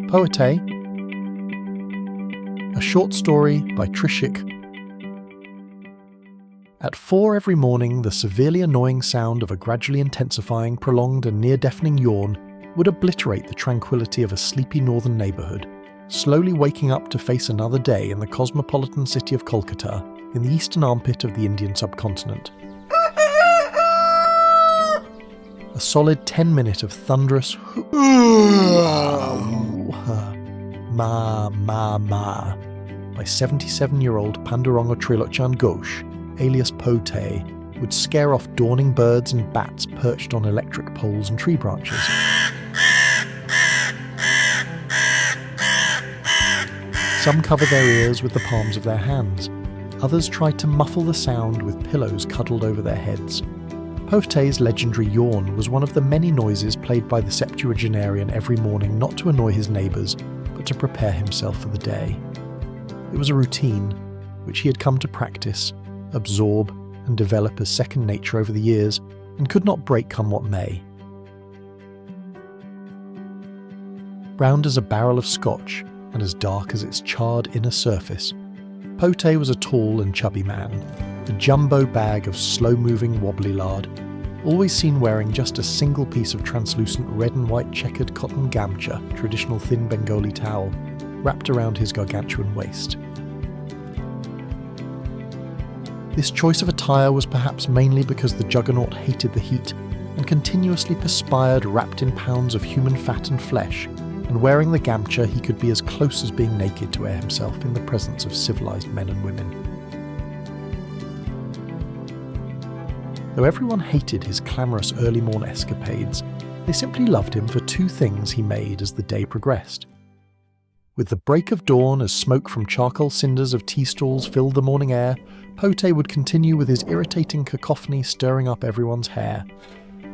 Poetay, a short story by Trishikh. At 4 every morning, the severely annoying sound of a gradually intensifying, prolonged and near-deafening yawn would obliterate the tranquility of a sleepy northern neighbourhood, slowly waking up to face another day in the cosmopolitan city of Kolkata, in the eastern armpit of the Indian subcontinent. A solid 10-minute of thunderous ma by 77-year-old Panduranga Trilochan Ghosh, alias Poetay, would scare off dawning birds and bats perched on electric poles and tree branches. Some cover their ears with the palms of their hands. Others try to muffle the sound with pillows cuddled over their heads. Poetay's legendary yawn was one of the many noises played by the septuagenarian every morning, not to annoy his neighbours, but to prepare himself for the day. It was a routine, which he had come to practice, absorb, and develop as second nature over the years, and could not break come what may. Round as a barrel of scotch, and as dark as its charred inner surface, Poetay was a tall and chubby man, a jumbo bag of slow-moving wobbly lard, always seen wearing just a single piece of translucent red and white checkered cotton gamcha, traditional thin Bengali towel, wrapped around his gargantuan waist. This choice of attire was perhaps mainly because the juggernaut hated the heat and continuously perspired wrapped in pounds of human fat and flesh, and wearing the gamcha he could be as close as being naked to air himself in the presence of civilized men and women. Though everyone hated his clamorous early morn escapades, they simply loved him for 2 things he made as the day progressed. With the break of dawn, as smoke from charcoal cinders of tea stalls filled the morning air, Poetay would continue with his irritating cacophony stirring up everyone's hair.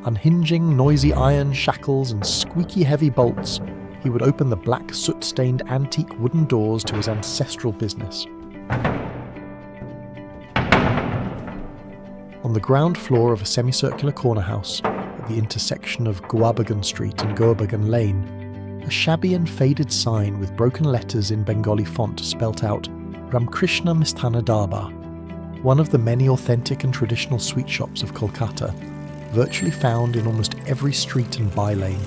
Unhinging noisy iron shackles and squeaky heavy bolts, he would open the black soot-stained antique wooden doors to his ancestral business. On the ground floor of a semicircular corner house, at the intersection of Guabagan Street and Goabagan Lane, a shabby and faded sign with broken letters in Bengali font spelt out Ramkrishna Misthana Darbar, one of the many authentic and traditional sweet shops of Kolkata, virtually found in almost every street and by-lane.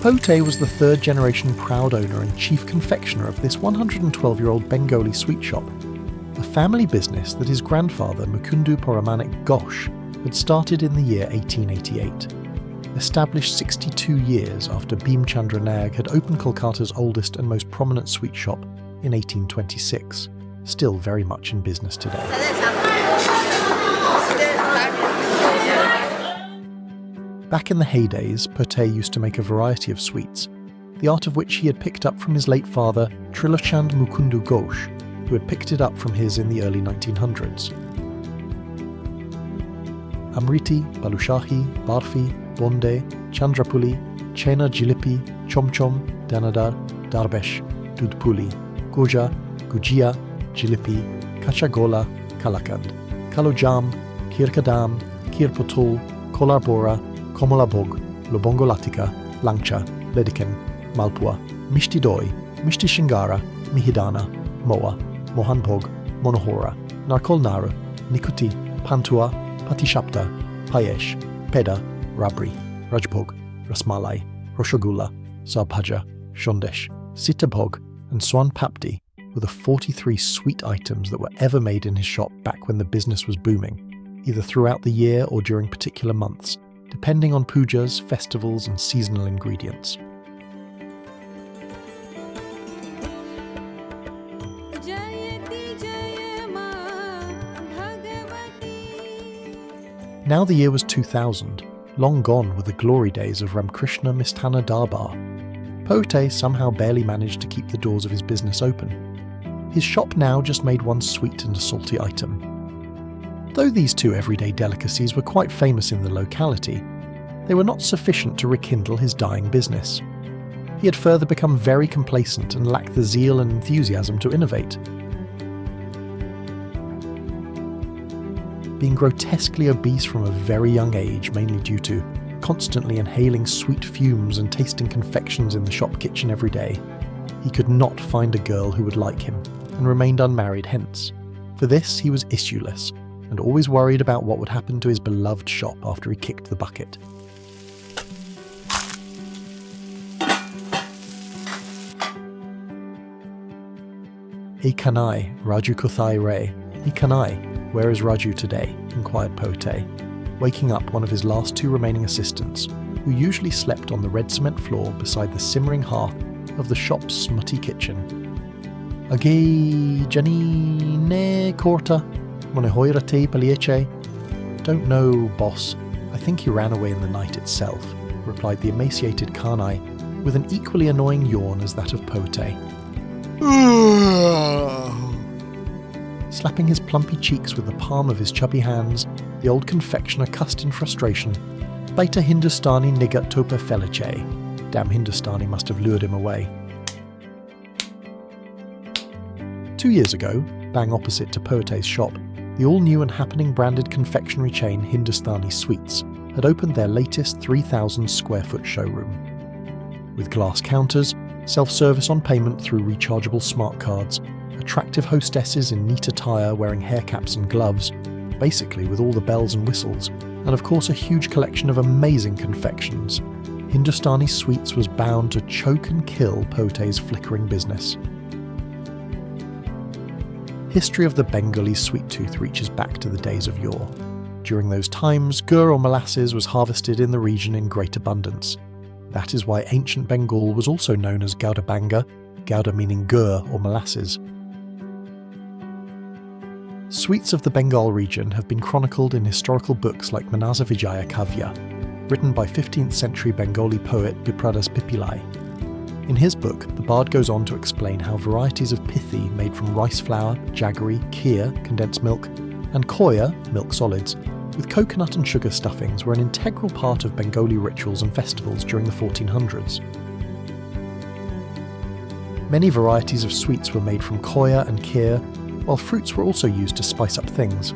Poetay was the 3rd-generation proud owner and chief confectioner of this 112-year-old Bengali sweet shop, a family business that his grandfather Mukundu Poramanik Ghosh had started in the year 1888, established 62 years after Bhim Chandra Nag had opened Kolkata's oldest and most prominent sweet shop in 1826, still very much in business today. Back in the heydays, Poetay used to make a variety of sweets, the art of which he had picked up from his late father, Trilochand Mukundu Ghosh, who had picked it up from his in the early 1900s. Amriti, Balushahi, Barfi, Bonde, Chandrapuli, Chena Jilipi, Chomchom, Danadar, Darbesh, Dudpuli, Goja, Gujia, Jilipi, Kachagola, Kalakand, Kalojam, Kirkadam, Kirpotul, Kolarbora, Komolabog, Lobongolatika, Langcha, Lediken, Malpua, Mishti Doi, Mishti Shingara, Mihidana, Moa, Mohanbog, Monohora, Narkol Naru, Nikuti, Pantua, Patishapta, Payesh, Peda, Rabri, Rajbog, Rasmalai, Roshogula, Sabhaja, Shondesh, Sitabhog, and Swan Papdi were the 43 sweet items that were ever made in his shop back when the business was booming, either throughout the year or during particular months, depending on pujas, festivals, and seasonal ingredients. Now the year was 2000, long gone were the glory days of Ramkrishna Misthana Darbar. Poetay somehow barely managed to keep the doors of his business open. His shop now just made one sweet and a salty item. Though these 2 everyday delicacies were quite famous in the locality, they were not sufficient to rekindle his dying business. He had further become very complacent and lacked the zeal and enthusiasm to innovate. Being grotesquely obese from a very young age, mainly due to constantly inhaling sweet fumes and tasting confections in the shop kitchen every day. He could not find a girl who would like him, and remained unmarried hence. For this, he was issueless, and always worried about what would happen to his beloved shop after he kicked the bucket. "Hey Kanai, Raju Kothai Re. Hey Kanai, where is Raju today?" inquired Poetay, waking up one of his last two remaining assistants, who usually slept on the red cement floor beside the simmering hearth of the shop's smutty kitchen. "Agay Jani ne Korta, Monehoirate Palieche." "Don't know, boss. I think he ran away in the night itself," replied the emaciated Kanai, with an equally annoying yawn as that of Poetay. Slapping his plumpy cheeks with the palm of his chubby hands, the old confectioner cussed in frustration. "Baita Hindustani nigger topa felice." Damn Hindustani must have lured him away. 2 years ago, bang opposite to Poetay's shop, the all-new and happening branded confectionery chain Hindustani Sweets had opened their latest 3,000 square foot showroom. With glass counters, self-service on payment through rechargeable smart cards, attractive hostesses in neat attire wearing hair caps and gloves, basically with all the bells and whistles, and of course a huge collection of amazing confections, Hindustani Sweets was bound to choke and kill Poetay's flickering business. History of the Bengali sweet tooth reaches back to the days of yore. During those times, gur or molasses was harvested in the region in great abundance. That is why ancient Bengal was also known as Gouda Banga, Gouda meaning gur or molasses. Sweets of the Bengal region have been chronicled in historical books like Manasa Vijaya Kavya, written by 15th century Bengali poet Bipradas Pipilai. In his book, the bard goes on to explain how varieties of pithi made from rice flour, jaggery, kheer, condensed milk, and koya, milk solids, with coconut and sugar stuffings were an integral part of Bengali rituals and festivals during the 1400s. Many varieties of sweets were made from koya and kheer, while fruits were also used to spice up things.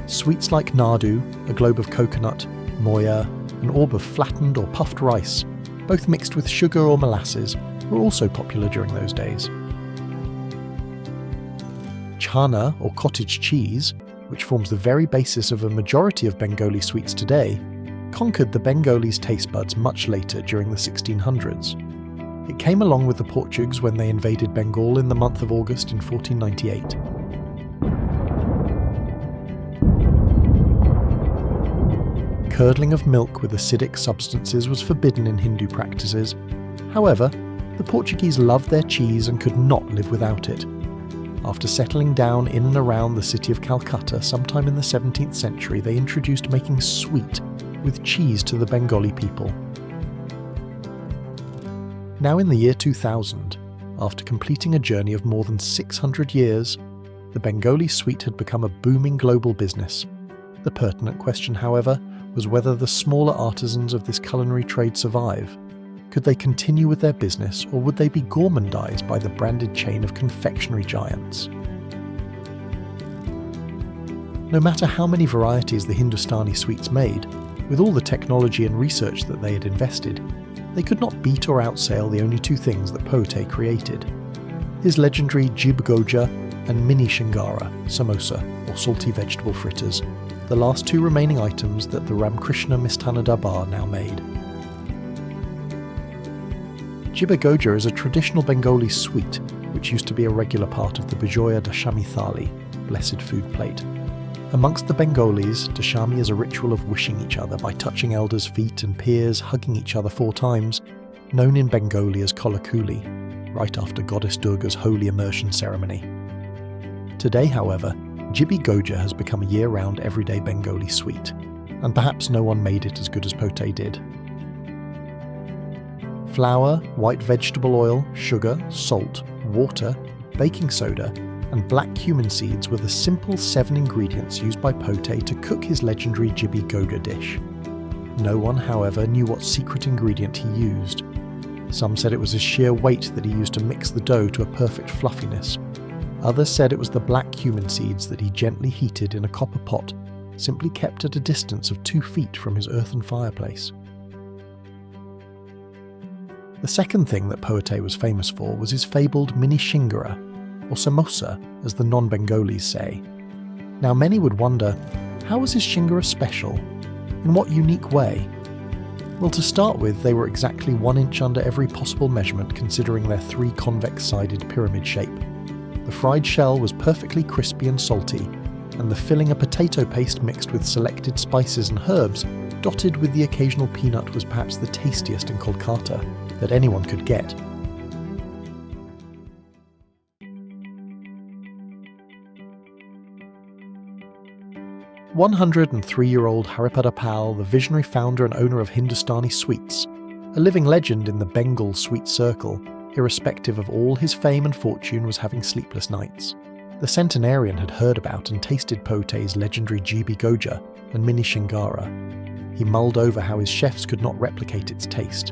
Sweets like nardu, a globe of coconut, moya, an orb of flattened or puffed rice, both mixed with sugar or molasses, were also popular during those days. Chana, or cottage cheese, which forms the very basis of a majority of Bengali sweets today, conquered the Bengalis' taste buds much later during the 1600s. It came along with the Portuguese when they invaded Bengal in the month of August in 1498. Curdling of milk with acidic substances was forbidden in Hindu practices. However, the Portuguese loved their cheese and could not live without it. After settling down in and around the city of Calcutta sometime in the 17th century, they introduced making sweet with cheese to the Bengali people. Now in the year 2000, after completing a journey of more than 600 years, the Bengali sweet had become a booming global business. The pertinent question, however, was whether the smaller artisans of this culinary trade survive. Could they continue with their business, or would they be gourmandized by the branded chain of confectionery giants? No matter how many varieties the Hindustani sweets made, with all the technology and research that they had invested, they could not beat or outsail the only two things that Poetay created: his legendary Jib Goja and Mini Shingara, samosa, or salty vegetable fritters, the last two remaining items that the Ramkrishna Misthana Darbar now made. Jiba Goja is a traditional Bengali sweet, which used to be a regular part of the Bijoya Dashami Thali, blessed food plate. Amongst the Bengalis, Dashami is a ritual of wishing each other by touching elders' feet and peers, hugging each other 4 times, known in Bengali as Kolakuli, right after Goddess Durga's holy immersion ceremony. Today, however, Jibi Goja has become a year-round everyday Bengali sweet, and perhaps no one made it as good as Poetay did. Flour, white vegetable oil, sugar, salt, water, baking soda, and black cumin seeds were the simple 7 ingredients used by Poetay to cook his legendary Jibi Goja dish. No one, however, knew what secret ingredient he used. Some said it was his sheer weight that he used to mix the dough to a perfect fluffiness. Others said it was the black cumin seeds that he gently heated in a copper pot, simply kept at a distance of 2 feet from his earthen fireplace. The second thing that Poetay was famous for was his fabled mini shingara, or samosa as the non-Bengalis say. Now many would wonder, how was his shingara special? In what unique way? Well, to start with, they were exactly 1 inch under every possible measurement considering their 3 convex-sided pyramid shape. The fried shell was perfectly crispy and salty, and the filling a potato paste mixed with selected spices and herbs, dotted with the occasional peanut, was perhaps the tastiest in Kolkata that anyone could get. "103-year-old Haripada Pal, the visionary founder and owner of Hindustani Sweets, a living legend in the Bengal sweet circle, irrespective of all his fame and fortune, was having sleepless nights. The centenarian had heard about and tasted Poetay's legendary Jibi Goja and mini shingara. He mulled over how his chefs could not replicate its taste.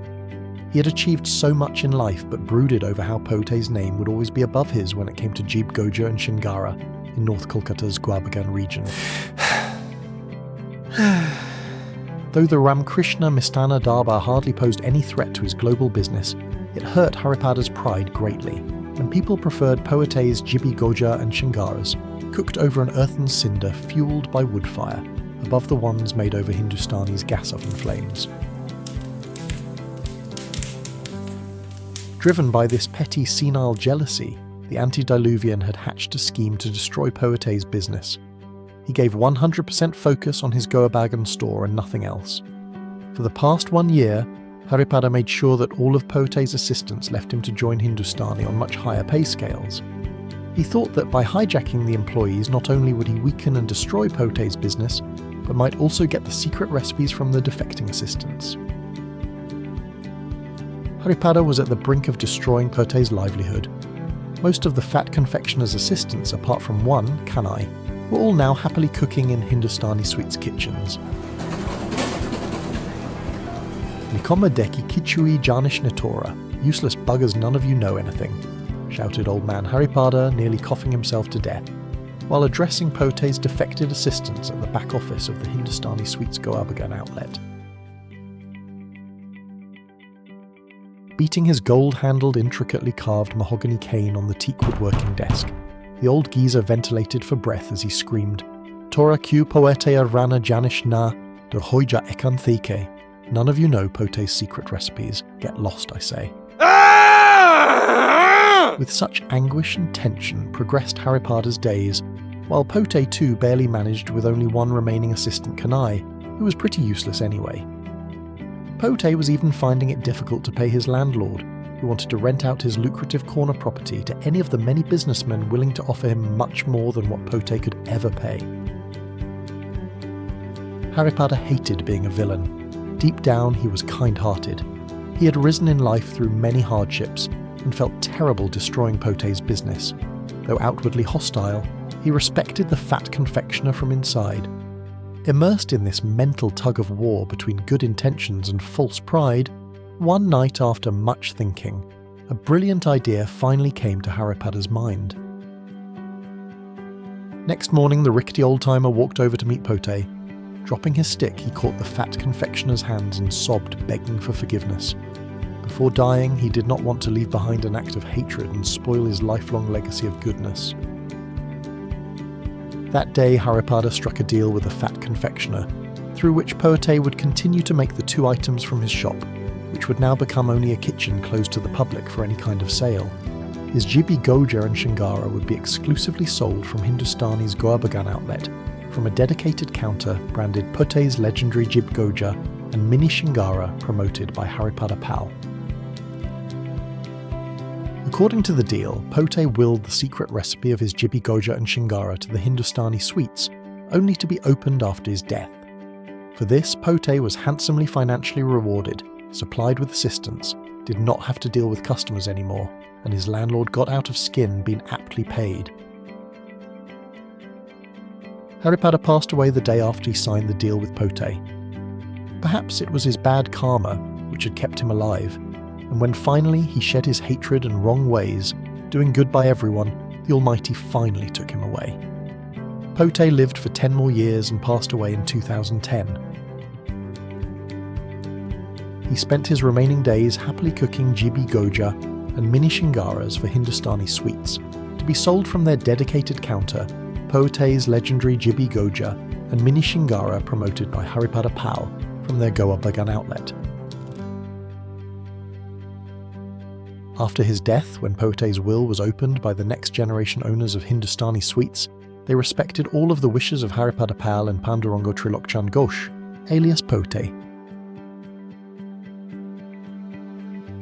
He had achieved so much in life, but brooded over how Poetay's name would always be above his when it came to Jib Goja and shingara in North Kolkata's Gwabagan region. Though the Ramkrishna Mistana Darbar hardly posed any threat to his global business, it hurt Haripada's pride greatly when people preferred Poetay's Jibi Goja and shingaras, cooked over an earthen cinder fueled by wood fire, above the ones made over Hindustani's gas oven flames. Driven by this petty senile jealousy, the antediluvian had hatched a scheme to destroy Poetay's business. He gave 100% focus on his Goabagan store and nothing else. For the past 1 year, Haripada made sure that all of Poetay's assistants left him to join Hindustani on much higher pay scales. He thought that by hijacking the employees, not only would he weaken and destroy Poetay's business, but might also get the secret recipes from the defecting assistants. Haripada was at the brink of destroying Poetay's livelihood. Most of the fat confectioner's assistants, apart from one, Kanai, were all now happily cooking in Hindustani Sweets kitchens. "Nikoma deki kichui janish netora, useless buggers, none of you know anything," shouted old man Haripada, nearly coughing himself to death, while addressing Poetay's defected assistants at the back office of the Hindustani Sweets Goabagan outlet. Beating his gold-handled, intricately carved mahogany cane on the teak woodworking desk, the old geezer ventilated for breath as he screamed, "Tora Q Poetay Rana Janish Na, de Hoija Ekan Thike. None of you know Poetay's secret recipes. Get lost, I say." With such anguish and tension progressed Haripada's days, while Poetay too barely managed with only one remaining assistant, Kanai, who was pretty useless anyway. Poetay was even finding it difficult to pay his landlord, who wanted to rent out his lucrative corner property to any of the many businessmen willing to offer him much more than what Poetay could ever pay. Haripada hated being a villain. Deep down, he was kind-hearted. He had risen in life through many hardships and felt terrible destroying Poetay's business. Though outwardly hostile, he respected the fat confectioner from inside. Immersed in this mental tug-of-war between good intentions and false pride, one night after much thinking, a brilliant idea finally came to Haripada's mind. Next morning, the rickety old-timer walked over to meet Poetay. Dropping his stick, he caught the fat confectioner's hands and sobbed, begging for forgiveness. Before dying, he did not want to leave behind an act of hatred and spoil his lifelong legacy of goodness. That day, Haripada struck a deal with the fat confectioner, through which Poetay would continue to make the 2 items from his shop, which would now become only a kitchen closed to the public for any kind of sale. His Jibi Goja and shingara would be exclusively sold from Hindustani's Goabagan outlet, from a dedicated counter branded Poetay's legendary Jib Goja and mini shingara promoted by Haripada Pal. According to the deal, Poetay willed the secret recipe of his Jibi Goja and shingara to the Hindustani Sweets, only to be opened after his death. For this, Poetay was handsomely financially rewarded, supplied with assistants, did not have to deal with customers anymore, and his landlord got out of skin being aptly paid. Haripada passed away the day after he signed the deal with Poetay. Perhaps it was his bad karma which had kept him alive, and when finally he shed his hatred and wrong ways, doing good by everyone, the Almighty finally took him away. Poetay lived for 10 more years and passed away in 2010. he spent his remaining days happily cooking jibi goja and mini shingaras for Hindustani sweets, to be sold from their dedicated counter, Poetay's legendary jibi goja and mini shingara promoted by Haripada Pal from their Goa Bagan outlet. After his death, when Poetay's will was opened by the next generation owners of Hindustani sweets, they respected all of the wishes of Haripada Pal and Pandurango Trilokchan Ghosh, alias Poetay.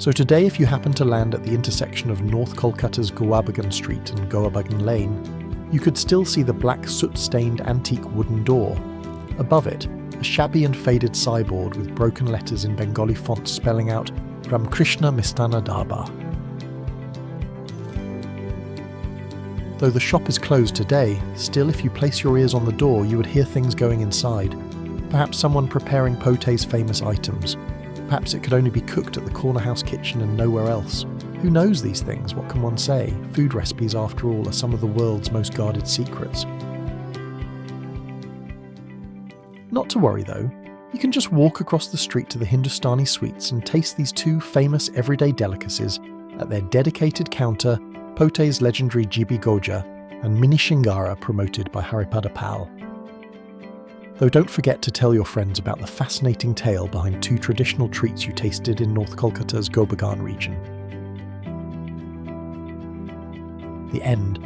So today, if you happen to land at the intersection of North Kolkata's Goabagan Street and Goabagan Lane, you could still see the black soot-stained antique wooden door. Above it, a shabby and faded signboard with broken letters in Bengali font spelling out Ramkrishna Mistana Dhaba. Though the shop is closed today, still if you place your ears on the door you would hear things going inside. Perhaps someone preparing Poetay's famous items. Perhaps it could only be cooked at the corner house kitchen and nowhere else. Who knows these things? What can one say? Food recipes, after all, are some of the world's most guarded secrets. Not to worry though, you can just walk across the street to the Hindustani sweets and taste these two famous everyday delicacies at their dedicated counter, Poetay's legendary jibi goja and mini shingara promoted by Haripada Pal. Though don't forget to tell your friends about the fascinating tale behind two traditional treats you tasted in North Kolkata's Gobagan region. The end.